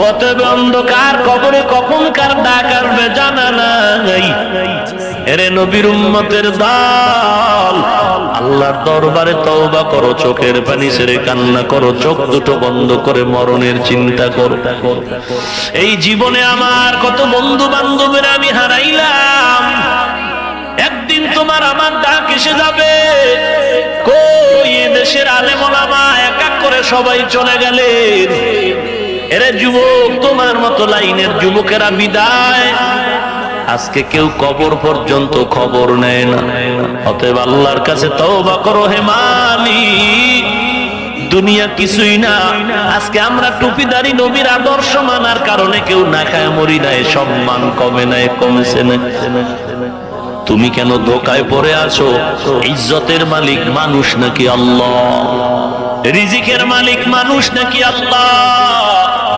অতএব অন্ধকার কবরে কখন কার ডাক আসবে জানা নাই। এরে নবীর উম্মতের দল, আল্লাহর দরবারে তওবা করো, চোখের পানি ছেড়ে কান্না করো, চোখ দুটো বন্ধ করে মরণের চিন্তা করো। এই জীবনে আমার কত বন্ধু বান্ধবের আমি হারাইলাম, একদিন তোমার আমার ডাক এসে যাবে। কই দেশের আলেম ওলামা এক এক করে সবাই চলে গেলেন। এরে যুবক, তোমার মতো লাইনের যুবকেরা বিদায়। আজকে কেউ কবর পর্যন্ত খবর নেয় না। অতএব আল্লাহর কাছে তওবা করো হে মালিক, দুনিয়া কিছুই না। আজকে আমরা টুপিদারি নবীর আদর্শ মানার কারণে কেউ না খায় মরি নাই, সম্মান কমে নাই, কমছে না। তুমি কেন ধোকায় পড়ে আছো? ইজ্জতের মালিক মানুষ নাকি আল্লাহ? রিজিকের মালিক মানুষ নাকি আল্লাহ?